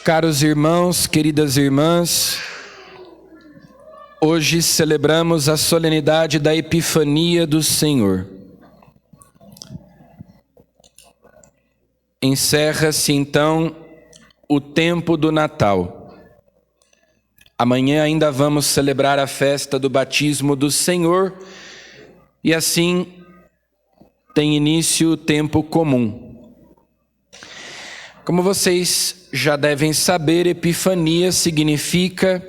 Caros irmãos, queridas irmãs, hoje celebramos a solenidade da Epifania do Senhor. Encerra-se então o tempo do Natal. Amanhã ainda vamos celebrar a festa do batismo do Senhor e assim tem início o tempo comum. Como vocês já devem saber, Epifania significa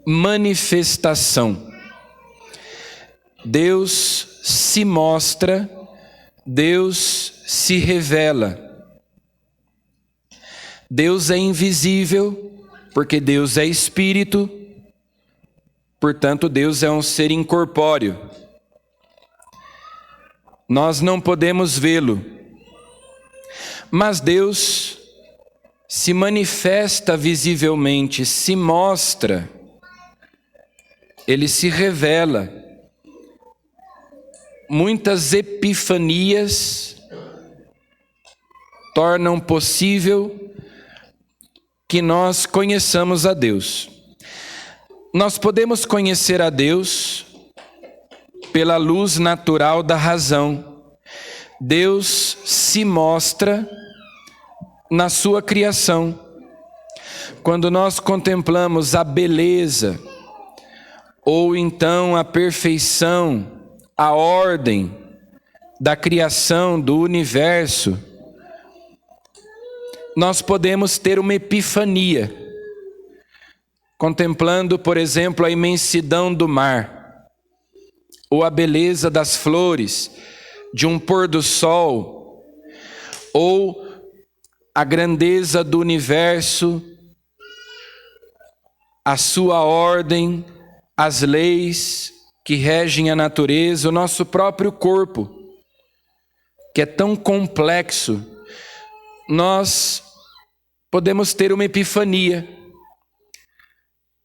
manifestação. Deus se mostra, Deus se revela. Deus é invisível, porque Deus é espírito, portanto Deus é um ser incorpóreo. Nós não podemos vê-lo, mas Deus se manifesta visivelmente, se mostra, Ele se revela. Muitas epifanias tornam possível que nós conheçamos a Deus. Nós podemos conhecer a Deus pela luz natural da razão. Deus se mostra na sua criação. Quando nós contemplamos a beleza, ou então a perfeição, a ordem da criação do universo, nós podemos ter uma epifania, contemplando, por exemplo, a imensidão do mar, ou a beleza das flores, de um pôr do sol, ou a grandeza do universo, a sua ordem, as leis que regem a natureza, o nosso próprio corpo, que é tão complexo. Nós podemos ter uma epifania,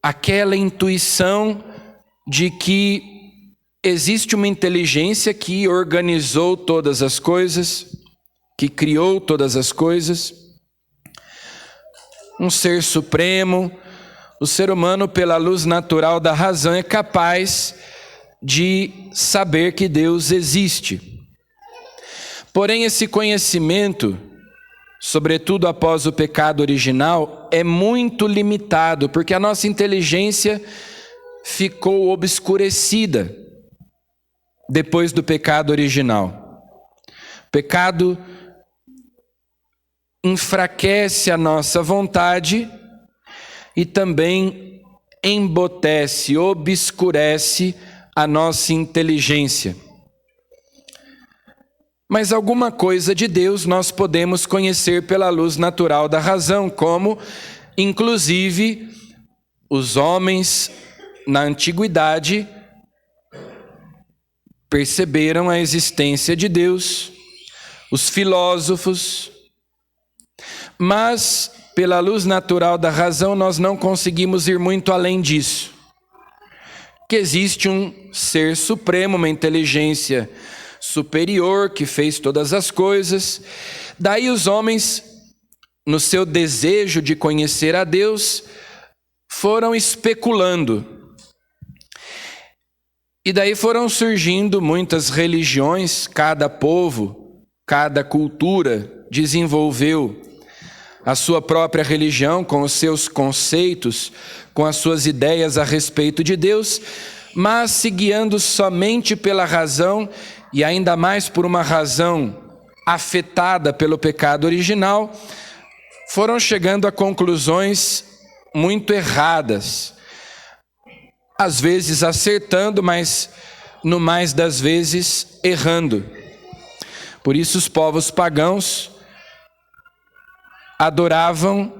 aquela intuição de que existe uma inteligência que organizou todas as coisas, que criou todas as coisas, um ser supremo. O ser humano, pela luz natural da razão, é capaz de saber que Deus existe. Porém, esse conhecimento, sobretudo após o pecado original, é muito limitado, porque a nossa inteligência ficou obscurecida depois do pecado original. O pecado enfraquece a nossa vontade e também embotece, obscurece a nossa inteligência. Mas alguma coisa de Deus nós podemos conhecer pela luz natural da razão, como, inclusive, os homens na antiguidade perceberam a existência de Deus, os filósofos. Mas, pela luz natural da razão, nós não conseguimos ir muito além disso. Que existe um ser supremo, uma inteligência superior que fez todas as coisas. Daí os homens, no seu desejo de conhecer a Deus, foram especulando. E daí foram surgindo muitas religiões, cada povo, cada cultura desenvolveu a sua própria religião, com os seus conceitos, com as suas ideias a respeito de Deus, mas se guiando somente pela razão, e ainda mais por uma razão afetada pelo pecado original, foram chegando a conclusões muito erradas, às vezes acertando, mas no mais das vezes errando. Por isso os povos pagãos adoravam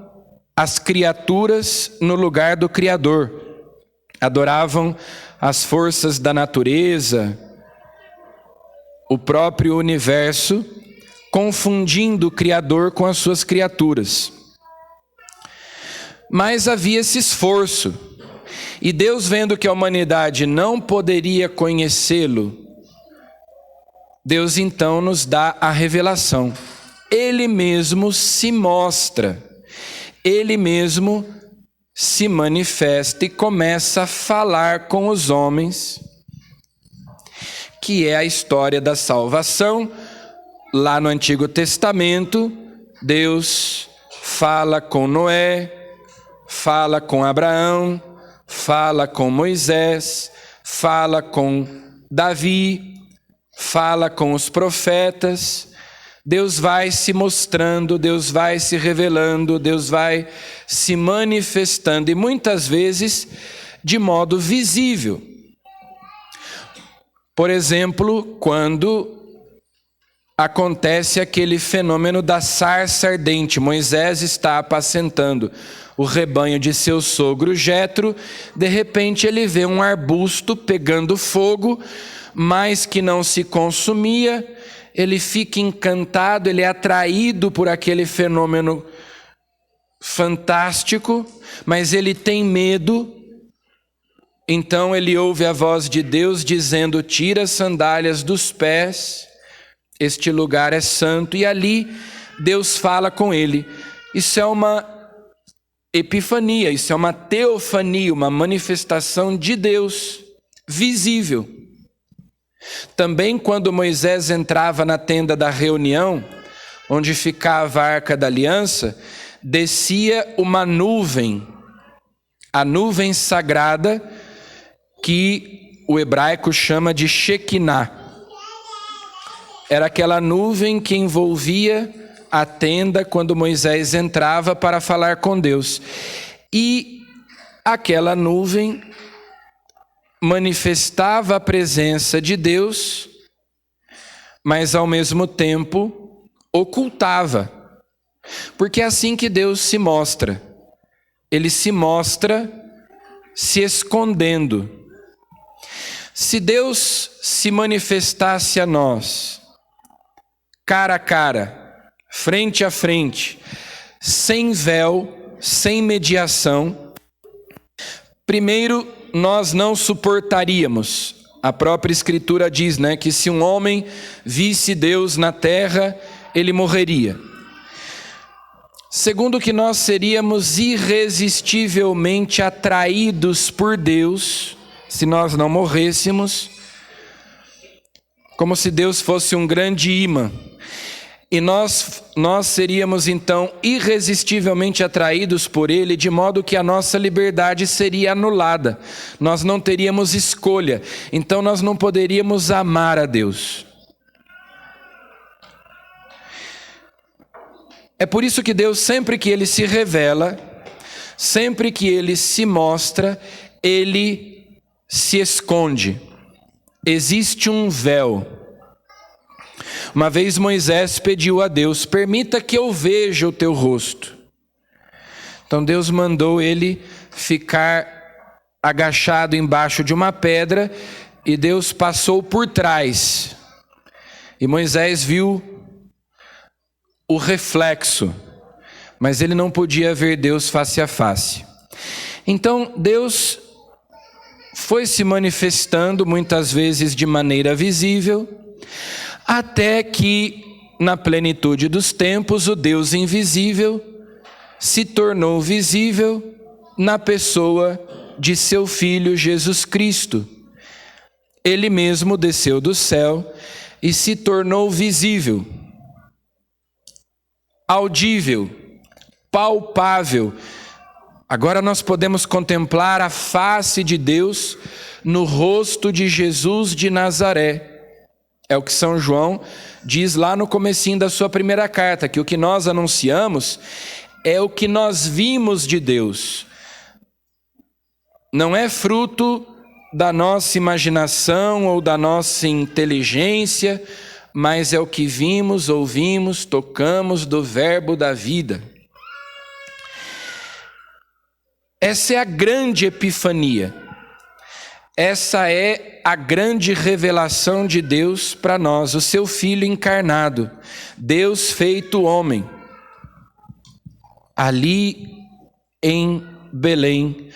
as criaturas no lugar do Criador. Adoravam as forças da natureza, o próprio universo, confundindo o Criador com as suas criaturas. Mas havia esse esforço. E Deus, vendo que a humanidade não poderia conhecê-lo, Deus então nos dá a revelação. Ele mesmo se mostra. ele mesmo se manifesta e começa a falar com os homens, que é a história da salvação. Lá no Antigo Testamento, Deus fala com Noé, fala com Abraão, fala com Moisés, fala com Davi, fala com os profetas. Deus vai se mostrando, Deus vai se revelando, Deus vai se manifestando, e muitas vezes de modo visível. Por exemplo, quando acontece aquele fenômeno da sarça ardente. Moisés está apacentando o rebanho de seu sogro Jetro. De repente ele vê um arbusto pegando fogo, mas que não se consumia. Ele fica encantado, ele é atraído por aquele fenômeno fantástico, mas ele tem medo. Então ele ouve a voz de Deus dizendo: tira as sandálias dos pés, este lugar é santo. E ali Deus fala com ele. Isso é uma epifania, isso é uma teofania, uma manifestação de Deus visível. Também quando Moisés entrava na tenda da reunião, onde ficava a Arca da Aliança, descia uma nuvem, a nuvem sagrada, que o hebraico chama de Shekinah. Era aquela nuvem que envolvia a tenda quando Moisés entrava para falar com Deus. E aquela nuvem manifestava a presença de Deus, mas ao mesmo tempo ocultava. Porque é assim que Deus se mostra. Ele se mostra se escondendo. Se Deus se manifestasse a nós, cara a cara, frente a frente, sem véu, sem mediação, primeiro nós não suportaríamos. A própria Escritura diz, que se um homem visse Deus na terra, ele morreria. Segundo, que nós seríamos irresistivelmente atraídos por Deus, se nós não morrêssemos, como se Deus fosse um grande imã. E nós seríamos então irresistivelmente atraídos por Ele, de modo que a nossa liberdade seria anulada. Nós não teríamos escolha, então nós não poderíamos amar a Deus. É por isso que Deus, sempre que Ele se revela, sempre que Ele se mostra, Ele se esconde. Existe um véu. Uma vez Moisés pediu a Deus: permita que eu veja o teu rosto. Então Deus mandou ele ficar agachado embaixo de uma pedra, e Deus passou por trás. E Moisés viu o reflexo, mas ele não podia ver Deus face a face. Então Deus foi se manifestando muitas vezes de maneira visível, até que, na plenitude dos tempos, o Deus invisível se tornou visível na pessoa de seu Filho Jesus Cristo. Ele mesmo desceu do céu e se tornou visível, audível, palpável. Agora nós podemos contemplar a face de Deus no rosto de Jesus de Nazaré. É o que São João diz lá no comecinho da sua primeira carta, que o que nós anunciamos é o que nós vimos de Deus. Não é fruto da nossa imaginação ou da nossa inteligência, mas é o que vimos, ouvimos, tocamos do Verbo da vida. Essa é a grande epifania. Essa é a grande revelação de Deus para nós, o seu Filho encarnado, Deus feito homem, ali em Belém,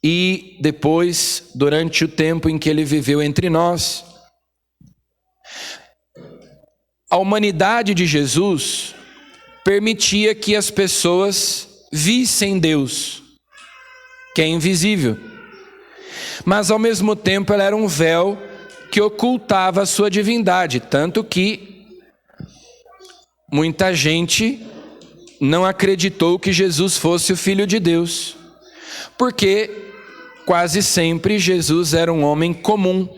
e depois, durante o tempo em que ele viveu entre nós. A humanidade de Jesus permitia que as pessoas vissem Deus, que é invisível. Mas ao mesmo tempo ela era um véu que ocultava a sua divindade, tanto que muita gente não acreditou que Jesus fosse o Filho de Deus, porque quase sempre Jesus era um homem comum.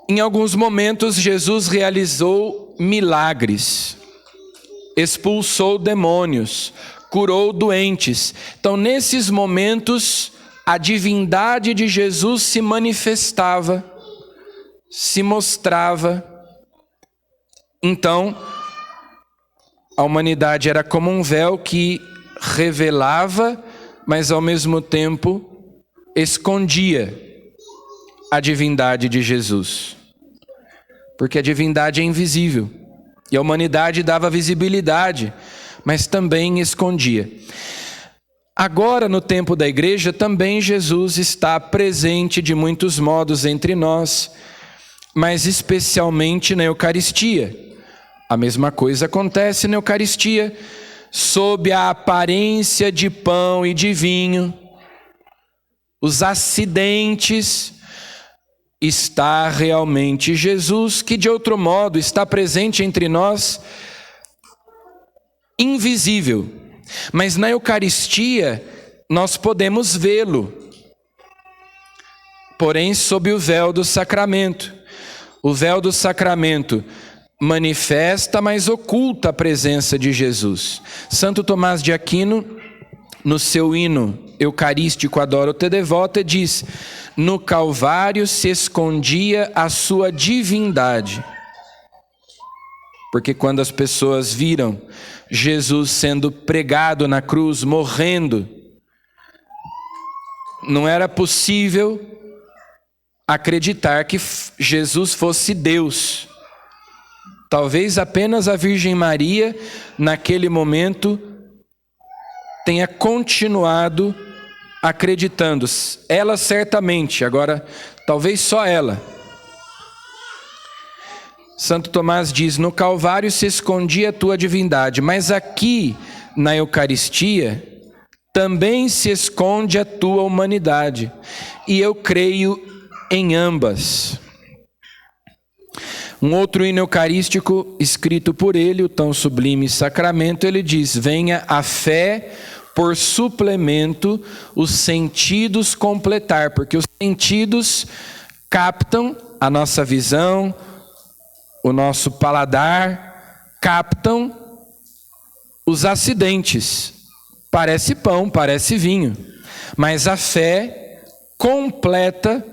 Em alguns momentos Jesus realizou milagres, expulsou demônios, curou doentes. Então, nesses momentos, a divindade de Jesus se manifestava, se mostrava. Então, a humanidade era como um véu que revelava, mas ao mesmo tempo escondia a divindade de Jesus. Porque a divindade é invisível e a humanidade dava visibilidade, mas também escondia. Agora, no tempo da igreja, também Jesus está presente de muitos modos entre nós, mas especialmente na Eucaristia. A mesma coisa acontece na Eucaristia, sob a aparência de pão e de vinho. Os acidentes, está realmente Jesus, que de outro modo está presente entre nós, invisível. Mas na Eucaristia nós podemos vê-lo, porém sob o véu do sacramento. O véu do sacramento manifesta, mas oculta a presença de Jesus. Santo Tomás de Aquino, no seu hino eucarístico Adoro Te Devota, diz: no Calvário se escondia a sua divindade. Porque quando as pessoas viram Jesus sendo pregado na cruz, morrendo, não era possível acreditar que Jesus fosse Deus. Talvez apenas a Virgem Maria, naquele momento, tenha continuado acreditando. Ela certamente, agora talvez só ela. Santo Tomás diz: no Calvário se escondia a tua divindade, mas aqui na Eucaristia também se esconde a tua humanidade, e eu creio em ambas. Um outro hino eucarístico escrito por ele, o tão sublime sacramento, ele diz: venha a fé por suplemento, os sentidos completar, porque os sentidos captam a nossa visão, o nosso paladar, captam os acidentes. Parece pão, parece vinho, mas a fé completa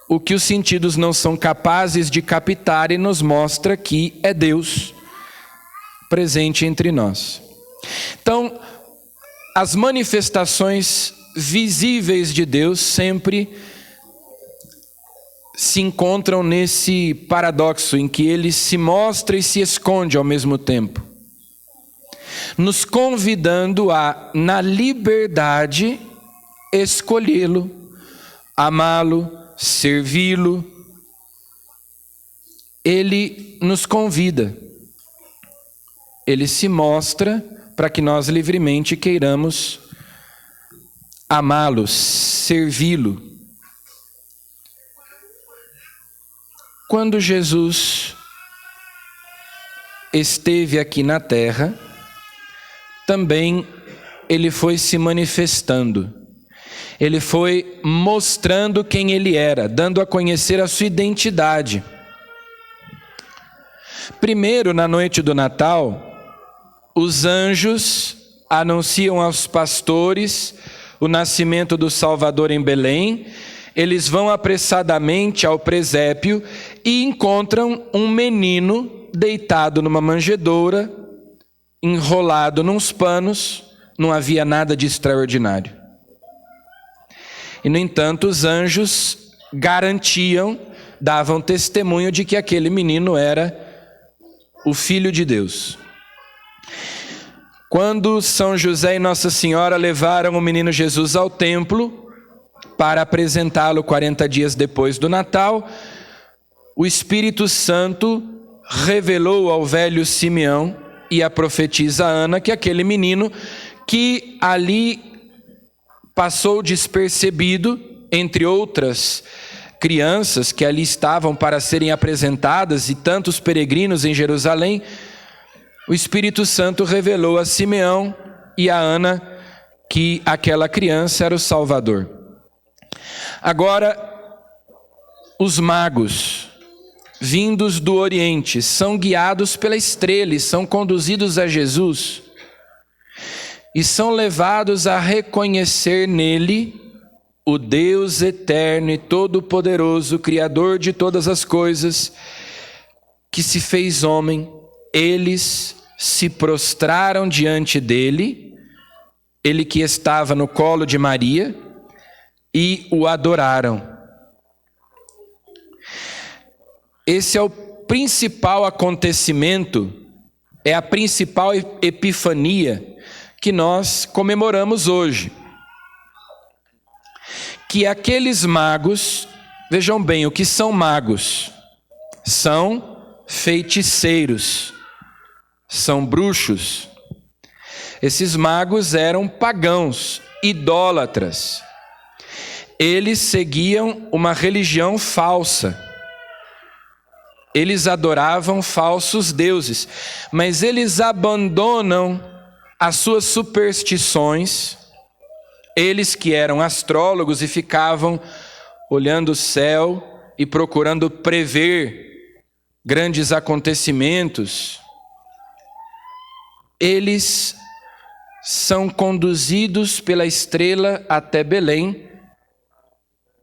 o que os sentidos não são capazes de captar e nos mostra que é Deus presente entre nós. Então, as manifestações visíveis de Deus sempre se encontram nesse paradoxo em que ele se mostra e se esconde ao mesmo tempo, nos convidando a, na liberdade, escolhê-lo, amá-lo, servi-lo. Ele nos convida, ele se mostra para que nós livremente queiramos amá-lo, servi-lo. Quando Jesus esteve aqui na terra, também ele foi se manifestando. Ele foi mostrando quem ele era, dando a conhecer a sua identidade. Primeiro, na noite do Natal, os anjos anunciam aos pastores o nascimento do Salvador em Belém. Eles vão apressadamente ao presépio e encontram um menino deitado numa manjedoura, enrolado nos panos. Não havia nada de extraordinário. E, no entanto, os anjos garantiam, davam testemunho de que aquele menino era o Filho de Deus. Quando São José e Nossa Senhora levaram o menino Jesus ao templo para apresentá-lo 40 dias depois do Natal, o Espírito Santo revelou ao velho Simeão e a profetisa Ana que aquele menino que ali passou despercebido entre outras crianças que ali estavam para serem apresentadas e tantos peregrinos em Jerusalém, o Espírito Santo revelou a Simeão e a Ana que aquela criança era o Salvador. Agora, os magos, vindos do Oriente, são guiados pela estrela e são conduzidos a Jesus e são levados a reconhecer nele o Deus eterno e todo-poderoso, Criador de todas as coisas, que se fez homem. Eles se prostraram diante dele, ele que estava no colo de Maria, e o adoraram. Esse é o principal acontecimento, é a principal epifania que nós comemoramos hoje. Que aqueles magos, vejam bem, o que são magos? São feiticeiros, são bruxos. Esses magos eram pagãos, idólatras. Eles seguiam uma religião falsa. Eles adoravam falsos deuses, mas eles abandonam as suas superstições. Eles que eram astrólogos e ficavam olhando o céu e procurando prever grandes acontecimentos, eles são conduzidos pela estrela até Belém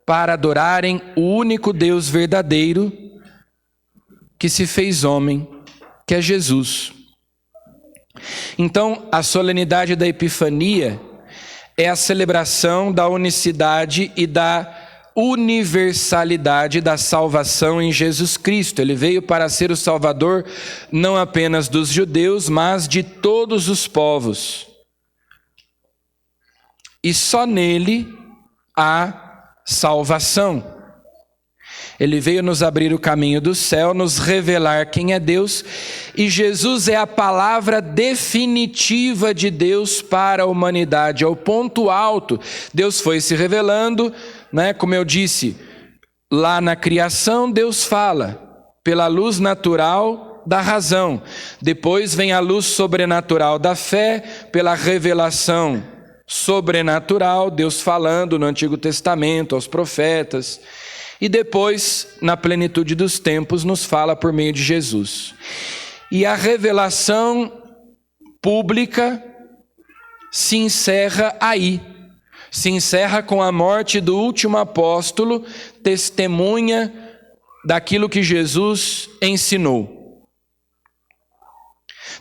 para adorarem o único Deus verdadeiro que se fez homem, que é Jesus. Então, a solenidade da Epifania é a celebração da unicidade e da universalidade da salvação em Jesus Cristo. Ele veio para ser o Salvador não apenas dos judeus, mas de todos os povos. E só nele há salvação. Ele veio nos abrir o caminho do céu, nos revelar quem é Deus, e Jesus é a palavra definitiva de Deus para a humanidade, é o ponto alto. Deus foi se revelando, né? Como eu disse, lá na criação Deus fala, pela luz natural da razão. Depois vem a luz sobrenatural da fé, pela revelação sobrenatural, Deus falando no Antigo Testamento, aos profetas. E depois, na plenitude dos tempos, nos fala por meio de Jesus. E a revelação pública se encerra aí. Se encerra com a morte do último apóstolo, testemunha daquilo que Jesus ensinou.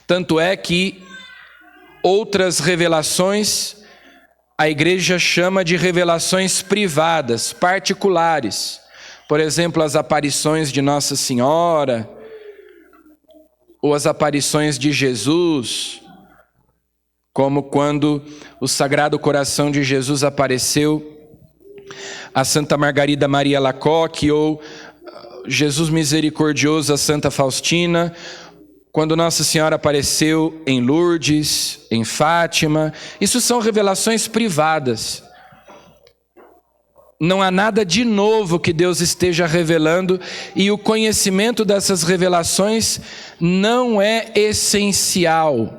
Tanto é que outras revelações a igreja chama de revelações privadas, particulares. Por exemplo, as aparições de Nossa Senhora, ou as aparições de Jesus, como quando o Sagrado Coração de Jesus apareceu a Santa Margarida Maria Lacoque, ou Jesus Misericordioso a Santa Faustina, quando Nossa Senhora apareceu em Lourdes, em Fátima. Isso são revelações privadas. Não há nada de novo que Deus esteja revelando, e o conhecimento dessas revelações não é essencial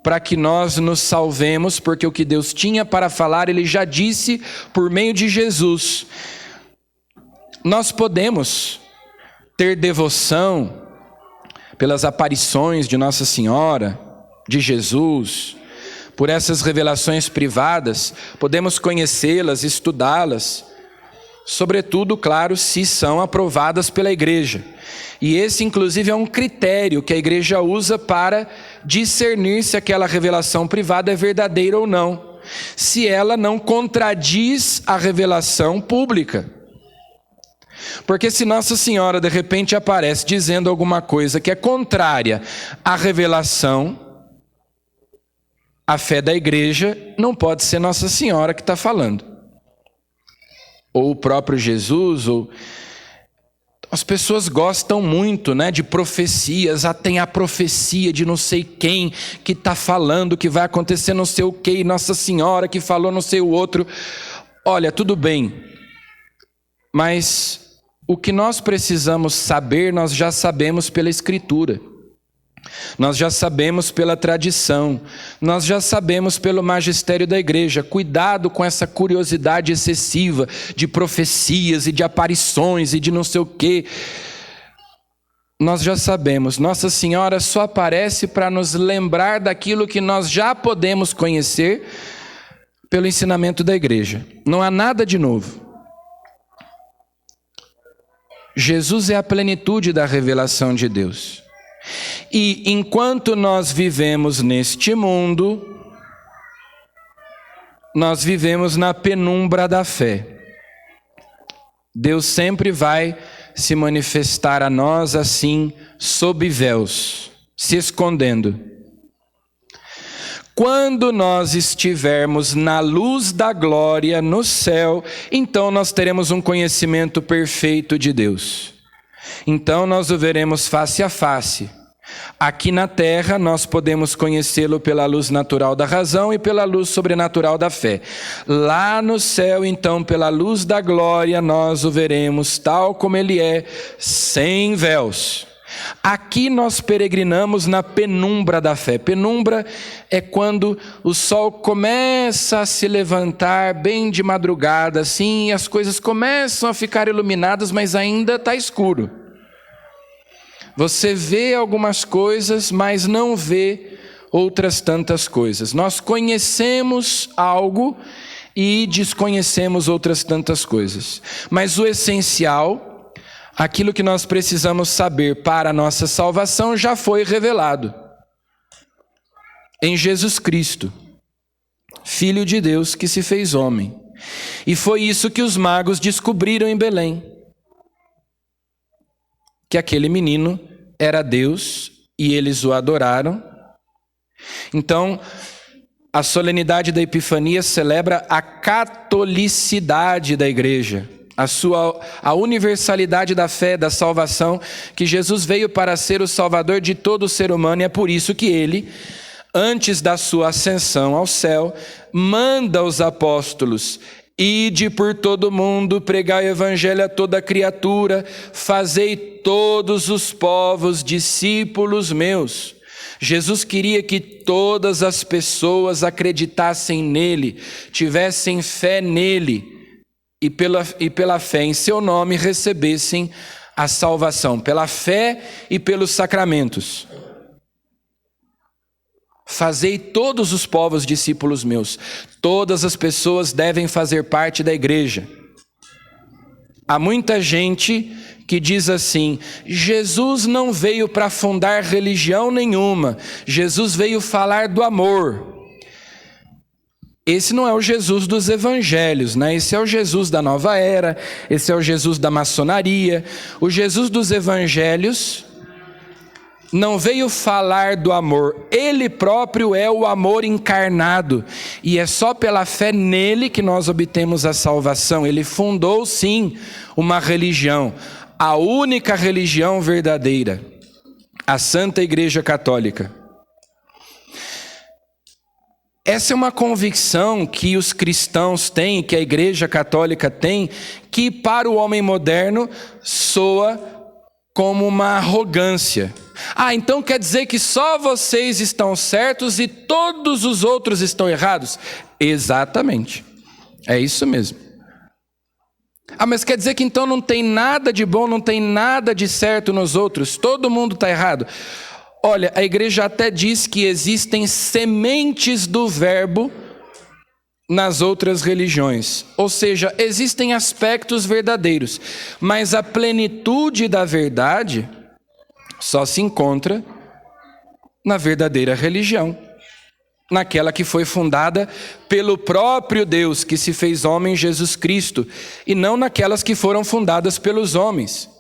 para que nós nos salvemos, porque o que Deus tinha para falar, Ele já disse por meio de Jesus. Nós podemos ter devoção pelas aparições de Nossa Senhora, de Jesus, por essas revelações privadas, podemos conhecê-las, estudá-las, sobretudo, claro, se são aprovadas pela igreja. E esse, inclusive, é um critério que a igreja usa para discernir se aquela revelação privada é verdadeira ou não, se ela não contradiz a revelação pública. Porque se Nossa Senhora de repente aparece dizendo alguma coisa que é contrária à revelação, a fé da igreja não pode ser Nossa Senhora que está falando. Ou o próprio Jesus, ou As pessoas gostam muito, né, de profecias. Tem a profecia de não sei quem que está falando que vai acontecer não sei o quê, e Nossa Senhora que falou não sei o outro. Olha, tudo bem, mas o que nós precisamos saber, nós já sabemos pela Escritura. Nós já sabemos pela tradição, nós já sabemos pelo magistério da igreja. Cuidado com essa curiosidade excessiva de profecias e de aparições e de não sei o quê. Nós já sabemos, Nossa Senhora só aparece para nos lembrar daquilo que nós já podemos conhecer pelo ensinamento da igreja. Não há nada de novo. Jesus é a plenitude da revelação de Deus. E enquanto nós vivemos neste mundo, nós vivemos na penumbra da fé. Deus sempre vai se manifestar a nós assim, sob véus, se escondendo. Quando nós estivermos na luz da glória no céu, então nós teremos um conhecimento perfeito de Deus. Então nós o veremos face a face. Aqui na terra nós podemos conhecê-lo pela luz natural da razão e pela luz sobrenatural da fé. Lá no céu, então, pela luz da glória, nós o veremos tal como ele é, sem véus. Aqui nós peregrinamos na penumbra da fé. Penumbra é quando o sol começa a se levantar bem de madrugada, assim, e as coisas começam a ficar iluminadas, mas ainda está escuro. Você vê algumas coisas, mas não vê outras tantas coisas. Nós conhecemos algo e desconhecemos outras tantas coisas. Mas o essencial, aquilo que nós precisamos saber para a nossa salvação, já foi revelado em Jesus Cristo, Filho de Deus que se fez homem. E foi isso que os magos descobriram em Belém. Que aquele menino era Deus e eles o adoraram. Então, a solenidade da Epifania celebra a catolicidade da igreja, a universalidade da fé, da salvação, que Jesus veio para ser o salvador de todo ser humano, e é por isso que ele, antes da sua ascensão ao céu, manda aos apóstolos: ide por todo o mundo, pregai o evangelho a toda criatura, fazei todos os povos discípulos meus. Jesus queria que todas as pessoas acreditassem nele, tivessem fé nele e pela fé em seu nome recebessem a salvação, pela fé e pelos sacramentos. Fazei todos os povos discípulos meus. Todas as pessoas devem fazer parte da igreja. Há muita gente que diz assim: Jesus não veio para fundar religião nenhuma, Jesus veio falar do amor. Esse não é o Jesus dos evangelhos, né? Esse é o Jesus da nova era, esse é o Jesus da maçonaria. O Jesus dos evangelhos não veio falar do amor, ele próprio é o amor encarnado, e é só pela fé nele que nós obtemos a salvação. Ele fundou sim uma religião, a única religião verdadeira, a Santa Igreja Católica. Essa é uma convicção que os cristãos têm, que a Igreja Católica tem, que para o homem moderno soa como uma arrogância. Então quer dizer que só vocês estão certos e todos os outros estão errados? Exatamente, é isso mesmo. Mas quer dizer que então não tem nada de bom, não tem nada de certo nos outros? Todo mundo está errado? Olha, a igreja até diz que existem sementes do verbo nas outras religiões. Ou seja, existem aspectos verdadeiros, mas a plenitude da verdade só se encontra na verdadeira religião, naquela que foi fundada pelo próprio Deus que se fez homem, Jesus Cristo, e não naquelas que foram fundadas pelos homens.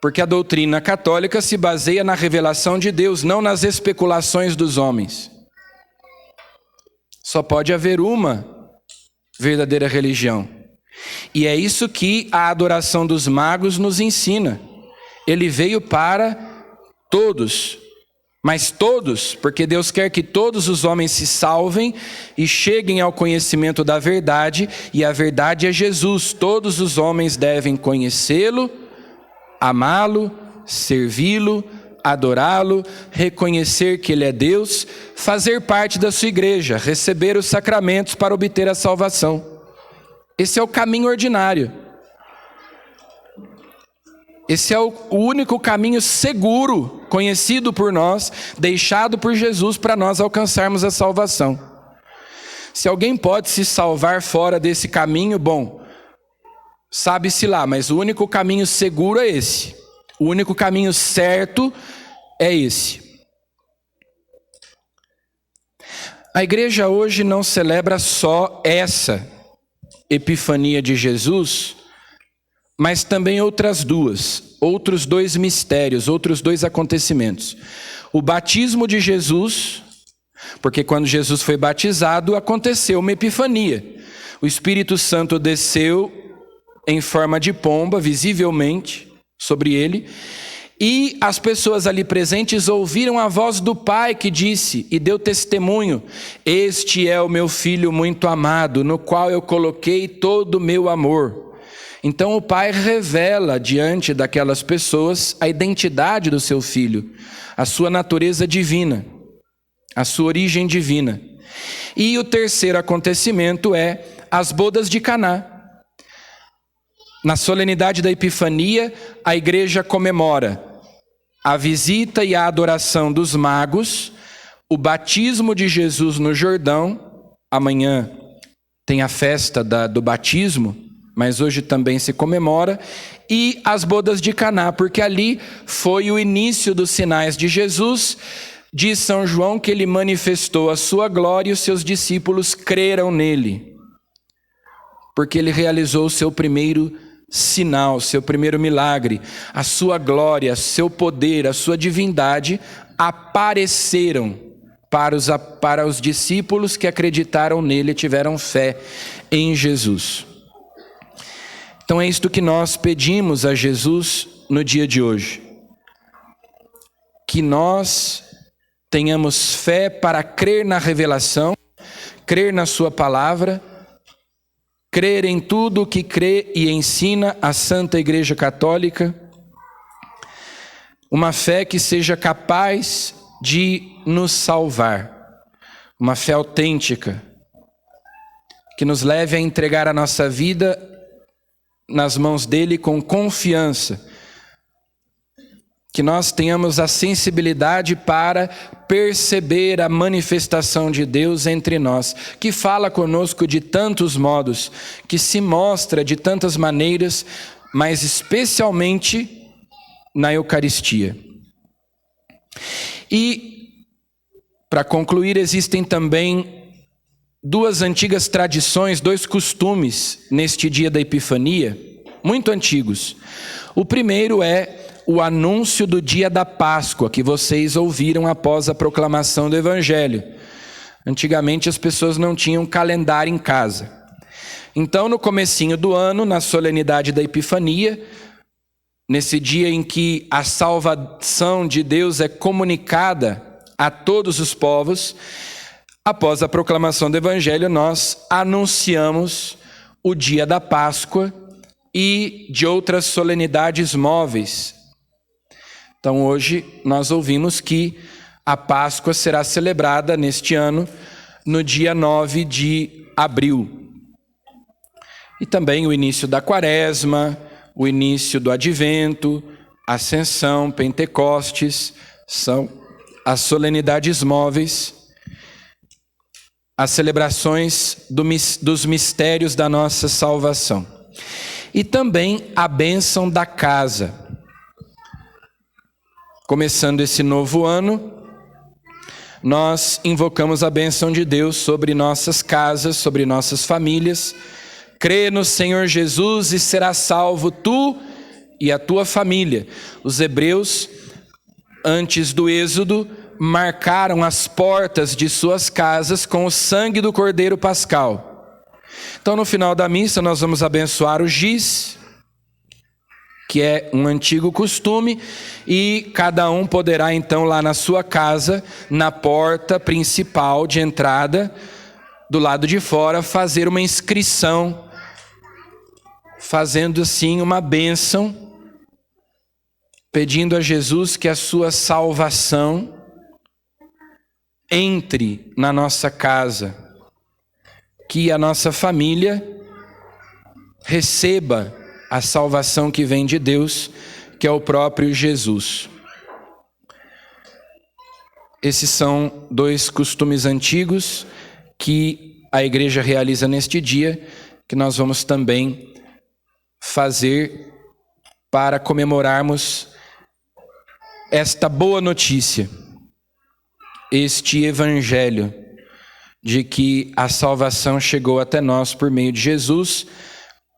Porque a doutrina católica se baseia na revelação de Deus, não nas especulações dos homens. Só pode haver uma verdadeira religião. E é isso que a adoração dos magos nos ensina. Ele veio para todos, mas todos, porque Deus quer que todos os homens se salvem e cheguem ao conhecimento da verdade, e a verdade é Jesus. Todos os homens devem conhecê-lo, amá-lo, servi-lo, adorá-lo, reconhecer que Ele é Deus, fazer parte da sua igreja, receber os sacramentos para obter a salvação. Esse é o caminho ordinário. Esse é o único caminho seguro, conhecido por nós, deixado por Jesus para nós alcançarmos a salvação. Se alguém pode se salvar fora desse caminho, bom, sabe-se lá, mas o único caminho seguro é esse. O único caminho certo é esse. A igreja hoje não celebra só essa Epifania de Jesus, mas também outros dois mistérios, outros dois acontecimentos. O batismo de Jesus, porque quando Jesus foi batizado, aconteceu uma epifania. O Espírito Santo desceu em forma de pomba, visivelmente, sobre ele, e as pessoas ali presentes ouviram a voz do Pai que disse e deu testemunho: este é o meu Filho muito amado, no qual eu coloquei todo o meu amor. Então o Pai revela diante daquelas pessoas a identidade do seu Filho, a sua natureza divina, a sua origem divina. E o terceiro acontecimento é as bodas de Caná. Na solenidade da Epifania, a igreja comemora a visita e a adoração dos magos, o batismo de Jesus no Jordão. Amanhã tem a festa do batismo, mas hoje também se comemora, e as bodas de Caná, porque ali foi o início dos sinais de Jesus. Diz São João que ele manifestou a sua glória e os seus discípulos creram nele, porque ele realizou o seu primeiro sinal, seu primeiro milagre. A sua glória, seu poder, a sua divindade apareceram para os discípulos que acreditaram nele e tiveram fé em Jesus. Então é isto que nós pedimos a Jesus no dia de hoje. Que nós tenhamos fé para crer na revelação, crer na sua palavra, crer em tudo o que crê e ensina a Santa Igreja Católica, uma fé que seja capaz de nos salvar, uma fé autêntica, que nos leve a entregar a nossa vida nas mãos dele com confiança, que nós tenhamos a sensibilidade para perceber a manifestação de Deus entre nós, que fala conosco de tantos modos, que se mostra de tantas maneiras, mas especialmente na Eucaristia. E, para concluir, existem também duas antigas tradições, dois costumes neste dia da Epifania, muito antigos. O primeiro é o anúncio do dia da Páscoa, que vocês ouviram após a proclamação do Evangelho. Antigamente as pessoas não tinham calendário em casa. Então, no comecinho do ano, na solenidade da Epifania, nesse dia em que a salvação de Deus é comunicada a todos os povos, após a proclamação do Evangelho, nós anunciamos o dia da Páscoa e de outras solenidades móveis. Então hoje nós ouvimos que a Páscoa será celebrada neste ano no dia 9 de abril. E também o início da Quaresma, o início do Advento, Ascensão, Pentecostes, são as solenidades móveis, as celebrações dos mistérios da nossa salvação. E também a bênção da casa. Começando esse novo ano, nós invocamos a bênção de Deus sobre nossas casas, sobre nossas famílias. Crê no Senhor Jesus e serás salvo tu e a tua família. Os hebreus, antes do Êxodo, marcaram as portas de suas casas com o sangue do Cordeiro Pascal. Então, no final da missa, nós vamos abençoar o giz, que é um antigo costume, e cada um poderá então lá na sua casa, na porta principal de entrada, do lado de fora, fazer uma inscrição, fazendo assim uma bênção, pedindo a Jesus que a sua salvação entre na nossa casa, que a nossa família receba a salvação que vem de Deus, que é o próprio Jesus. Esses são 2 costumes antigos que a igreja realiza neste dia, que nós vamos também fazer para comemorarmos esta boa notícia, este evangelho de que a salvação chegou até nós por meio de Jesus,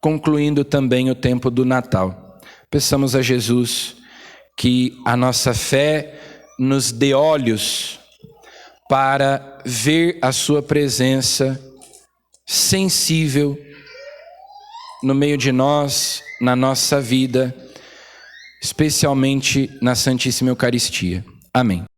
concluindo também o tempo do Natal. Peçamos a Jesus que a nossa fé nos dê olhos para ver a sua presença sensível no meio de nós, na nossa vida, especialmente na Santíssima Eucaristia. Amém.